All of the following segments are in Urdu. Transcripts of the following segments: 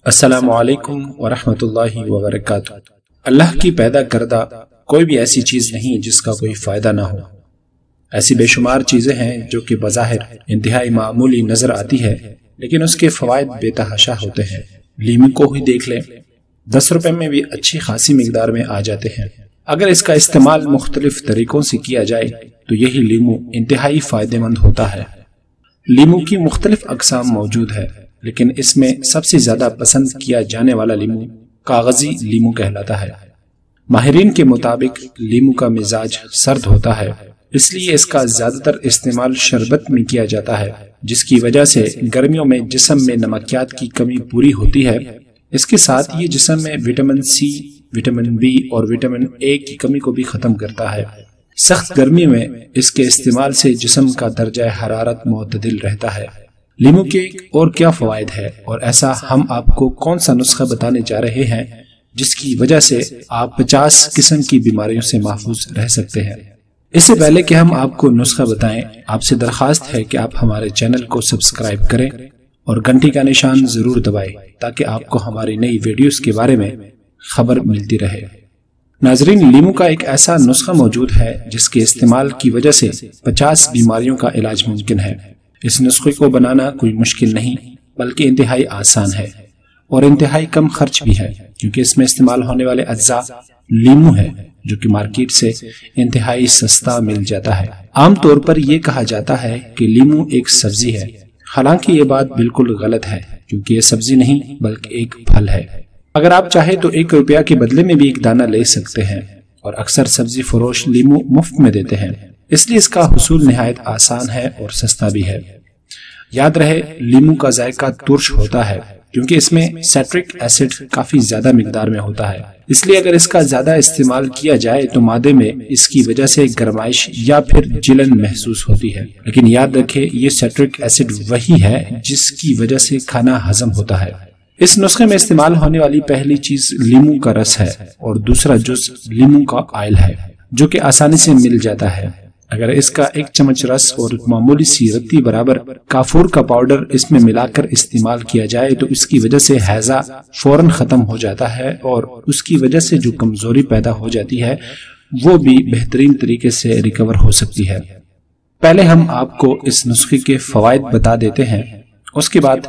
السلام علیکم ورحمۃ اللہ وبرکاتہ۔ اللہ کی پیدا کردہ کوئی بھی ایسی چیز نہیں جس کا کوئی فائدہ نہ ہو۔ ایسی بے شمار چیزیں ہیں جو کہ بظاہر انتہائی معمولی نظر آتی ہے، لیکن اس کے فوائد بے تحاشا ہوتے ہیں۔ لیمو کو ہی دیکھ لیں، 10 روپے میں بھی اچھی خاصی مقدار میں آ جاتے ہیں۔ اگر اس کا استعمال مختلف طریقوں سے کیا جائے تو یہی لیمو انتہائی فائدہ مند ہوتا ہے۔ لیمو کی مختلف اقسام موجود ہے، لیکن اس میں سب سے زیادہ پسند کیا جانے والا لیمو کاغذی لیمو کہلاتا ہے۔ ماہرین کے مطابق لیمو کا مزاج سرد ہوتا ہے، اس لیے اس کا زیادہ تر استعمال شربت میں کیا جاتا ہے، جس کی وجہ سے گرمیوں میں جسم میں نمکیات کی کمی پوری ہوتی ہے۔ اس کے ساتھ یہ جسم میں وٹامن سی، وٹامن بی اور وٹامن اے کی کمی کو بھی ختم کرتا ہے۔ سخت گرمی میں اس کے استعمال سے جسم کا درجہ حرارت معتدل رہتا ہے۔ لیمو کے اور کیا فوائد ہے، اور ایسا ہم آپ کو کون سا نسخہ بتانے جا رہے ہیں جس کی وجہ سے آپ 50 قسم کی بیماریوں سے محفوظ رہ سکتے ہیں۔ اس سے پہلے کہ ہم آپ کو نسخہ بتائیں، آپ سے درخواست ہے کہ آپ ہمارے چینل کو سبسکرائب کریں اور گھنٹی کا نشان ضرور دبائیں تاکہ آپ کو ہماری نئی ویڈیوز کے بارے میں خبر ملتی رہے۔ ناظرین، لیمو کا ایک ایسا نسخہ موجود ہے جس کے استعمال کی وجہ سے 50 بیماریوں کا علاج ممکن ہے۔ اس نسخے کو بنانا کوئی مشکل نہیں بلکہ انتہائی آسان ہے اور انتہائی کم خرچ بھی ہے، کیونکہ اس میں استعمال ہونے والے اجزاء لیمو ہے جو کہ مارکیٹ سے انتہائی سستا مل جاتا ہے۔ عام طور پر یہ کہا جاتا ہے کہ لیمو ایک سبزی ہے، حالانکہ یہ بات بالکل غلط ہے، کیونکہ یہ سبزی نہیں بلکہ ایک پھل ہے۔ اگر آپ چاہیں تو 1 روپیہ کے بدلے میں بھی ایک دانہ لے سکتے ہیں، اور اکثر سبزی فروش لیمو مفت میں دیتے ہیں، اس لیے اس کا حصول نہایت آسان ہے اور سستا بھی ہے۔ یاد رہے، لیمو کا ذائقہ ترش ہوتا ہے کیونکہ اس میں سیٹرک ایسڈ کافی زیادہ مقدار میں ہوتا ہے، اس لیے اگر اس کا زیادہ استعمال کیا جائے تو معدے میں اس کی وجہ سے گرمائش یا پھر جلن محسوس ہوتی ہے۔ لیکن یاد رکھے، یہ سیٹرک ایسڈ وہی ہے جس کی وجہ سے کھانا ہضم ہوتا ہے۔ اس نسخے میں استعمال ہونے والی پہلی چیز لیمو کا رس ہے، اور دوسرا جز لیمو کا آئل ہے جو کہ آسانی سے مل جاتا ہے۔ اگر اس کا 1 چمچ رس اور معمولی سی رتی برابر کافور کا پاؤڈر اس میں ملا کر استعمال کیا جائے تو اس کی وجہ سے ہیضہ فوراً ختم ہو جاتا ہے، اور اس کی وجہ سے جو کمزوری پیدا ہو جاتی ہے وہ بھی بہترین طریقے سے ریکور ہو سکتی ہے۔ پہلے ہم آپ کو اس نسخے کے فوائد بتا دیتے ہیں، اس کے بعد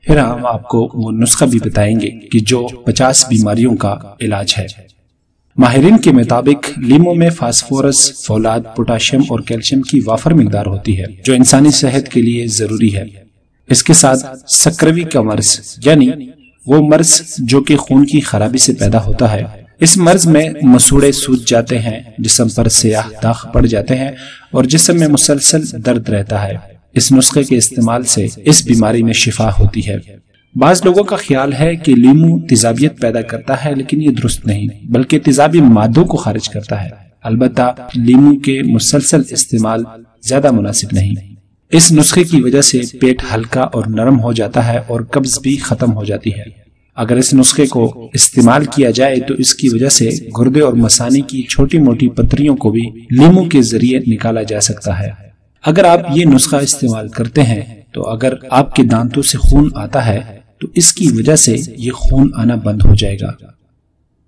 پھر ہم آپ کو وہ نسخہ بھی بتائیں گے کہ جو 50 بیماریوں کا علاج ہے۔ ماہرین کے مطابق لیمو میں فاسفورس، فولاد، پوٹاشیم اور کیلشیم کی وافر مقدار ہوتی ہے جو انسانی صحت کے لیے ضروری ہے۔ اس کے ساتھ سکروی کا مرض، یعنی وہ مرض جو کہ خون کی خرابی سے پیدا ہوتا ہے، اس مرض میں مسوڑے سوج جاتے ہیں، جسم پر سیاہ داغ پڑ جاتے ہیں اور جسم میں مسلسل درد رہتا ہے۔ اس نسخے کے استعمال سے اس بیماری میں شفا ہوتی ہے۔ بعض لوگوں کا خیال ہے کہ لیمو تیزابیت پیدا کرتا ہے، لیکن یہ درست نہیں، بلکہ تیزابی مادوں کو خارج کرتا ہے۔ البتہ لیمو کے مسلسل استعمال زیادہ مناسب نہیں۔ اس نسخے کی وجہ سے پیٹ ہلکا اور نرم ہو جاتا ہے اور قبض بھی ختم ہو جاتی ہے۔ اگر اس نسخے کو استعمال کیا جائے تو اس کی وجہ سے گردے اور مثانے کی چھوٹی موٹی پتریوں کو بھی لیمو کے ذریعے نکالا جا سکتا ہے۔ اگر آپ یہ نسخہ استعمال کرتے ہیں تو اگر آپ کے دانتوں سے خون آتا ہے تو اس کی وجہ سے یہ خون آنا بند ہو جائے گا۔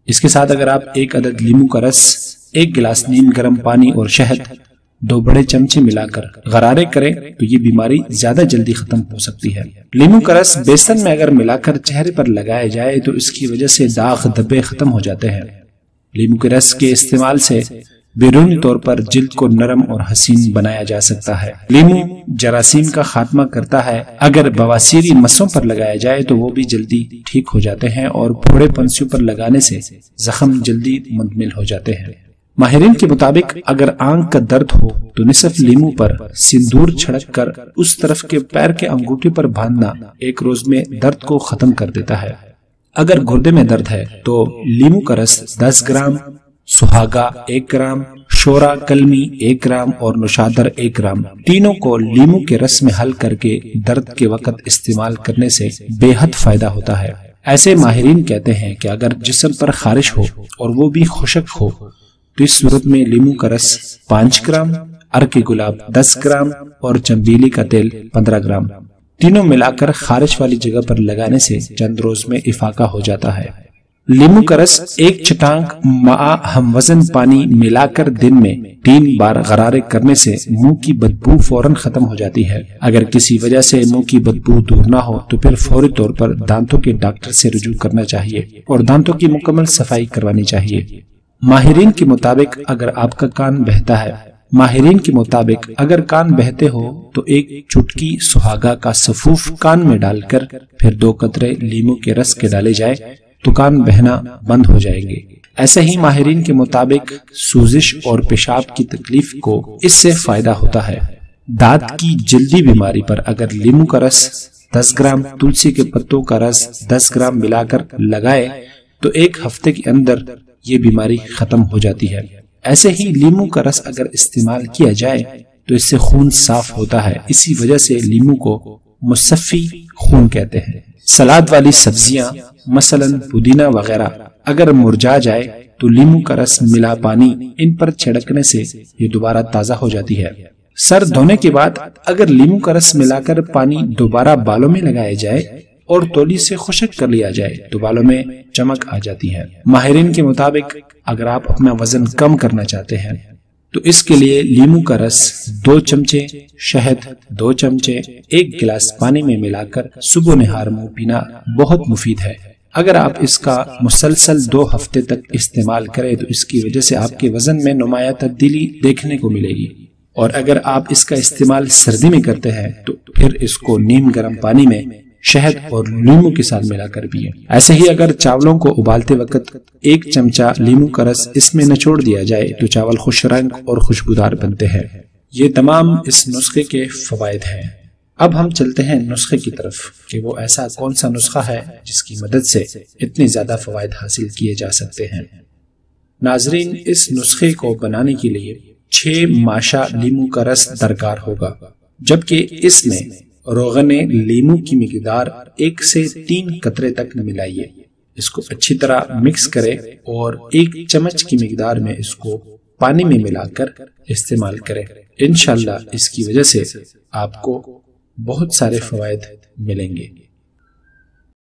اس کے ساتھ اگر آپ 1 عدد لیمو کا رس 1 گلاس نیم گرم پانی اور شہد 2 بڑے چمچے ملا کر غرارے کریں تو یہ بیماری زیادہ جلدی ختم ہو سکتی ہے۔ لیمو کا رس بیسن میں اگر ملا کر چہرے پر لگایا جائے تو اس کی وجہ سے داغ دھبے ختم ہو جاتے ہیں۔ لیمو کے رس کے استعمال سے بیرونی طور پر جلد کو نرم اور حسین بنایا جا سکتا ہے۔ لیمو جراثیم کا خاتمہ کرتا ہے، اگر بواسیری مسوں پر لگایا جائے تو وہ بھی جلدی ٹھیک ہو جاتے ہیں، اور پھوڑے پنسیوں پر لگانے سے زخم جلدی منتقل ہو جاتے ہیں۔ ماہرین کے مطابق اگر آنکھ کا درد ہو تو نصف لیمو پر سندور چھڑک کر اس طرف کے پیر کے انگوٹھے پر باندھنا 1 روز میں درد کو ختم کر دیتا ہے۔ اگر گردے میں درد ہے تو لیمو کا رس 10 گرام، سہاگا 1 گرام، شورا کلمی 1 گرام اور نوشادر 1 گرام، تینوں کو لیمو کے رس میں حل کر کے درد کے وقت استعمال کرنے سے بے حد فائدہ ہوتا ہے۔ ایسے ماہرین کہتے ہیں کہ اگر جسم پر خارش ہو اور وہ بھی خشک ہو تو اس صورت میں لیمو کا رس 5 گرام، ارک گلاب 10 گرام اور چنبیلی کا تیل 15 گرام تینوں ملا کر خارج والی جگہ پر لگانے سے چند روز میں افاقہ ہو جاتا ہے۔ لیمو کا رس 1 چٹانک مع ہم وزن پانی ملا کر دن میں 3 بار غرارے کرنے سے منہ کی بدبو فوراً ختم ہو جاتی ہے۔ اگر کسی وجہ سے منہ کی بدبو دور نہ ہو تو پھر فوری طور پر دانتوں کے ڈاکٹر سے رجوع کرنا چاہیے اور دانتوں کی مکمل صفائی کروانی چاہیے۔ ماہرین کے مطابق اگر آپ کا کان بہتا ہے، اگر کان بہتے ہو تو 1 چٹکی سہاگا کا سفوف کان میں ڈال کر پھر 2 قطرے لیمو کے رس کے ڈالے جائے تو کان بہنا بند ہو جائیں گے۔ ایسے ہی ماہرین کے مطابق سوزش اور پیشاب کی تکلیف کو اس سے فائدہ ہوتا ہے۔ دانت کی جلدی بیماری پر اگر لیمو کا رس 10 گرام، تلسی کے پتوں کا رس 10 گرام ملا کر لگائے تو 1 ہفتے کے اندر یہ بیماری ختم ہو جاتی ہے۔ ایسے ہی لیمو کا رس اگر استعمال کیا جائے تو اس سے خون صاف ہوتا ہے، اسی وجہ سے لیمو کو مصفی خون کہتے ہیں۔ سلاد والی سبزیاں مثلا پودینہ وغیرہ اگر مرجھا جائے تو لیمو کا رس ملا پانی ان پر چھڑکنے سے یہ دوبارہ تازہ ہو جاتی ہے۔ سر دھونے کے بعد اگر لیمو کا رس ملا کر پانی دوبارہ بالوں میں لگایا جائے اور تولی سے خشک کر لیا جائے تو بالوں میں چمک آ جاتی ہے۔ ماہرین کے مطابق اگر آپ اپنا وزن کم کرنا چاہتے ہیں تو اس کے لیے لیمو کا رس 2 چمچے، شہد 2 چمچے 1 گلاس پانی میں ملا کر صبح نہار منہ پینا بہت مفید ہے۔ اگر آپ اس کا مسلسل 2 ہفتے تک استعمال کریں تو اس کی وجہ سے آپ کے وزن میں نمایاں تبدیلی دیکھنے کو ملے گی، اور اگر آپ اس کا استعمال سردی میں کرتے ہیں تو پھر اس کو نیم گرم پانی میں شہد اور لیمو کے ساتھ ملا کر پیئے۔ ایسے ہی اگر چاولوں کو ابالتے وقت 1 چمچہ لیمو کا رس اس میں نچوڑ دیا جائے تو چاول خوش رنگ اور خوشبودار بنتے ہیں۔ یہ تمام اس نسخے کے فوائد ہیں۔ اب ہم چلتے ہیں نسخے کی طرف کہ وہ ایسا کون سا نسخہ ہے جس کی مدد سے اتنے زیادہ فوائد حاصل کیے جا سکتے ہیں۔ ناظرین، اس نسخے کو بنانے کے لیے 6 ماشا لیمو کا رس درکار ہوگا، جبکہ اس میں روغن لیمو کی مقدار 1 سے 3 قطرے تک ملائیے۔ اس کو اچھی طرح مکس کریں اور 1 چمچ کی مقدار میں اس کو پانی میں ملا کر استعمال کریں۔ انشاءاللہ اس کی وجہ سے آپ کو بہت سارے فوائد ملیں گے۔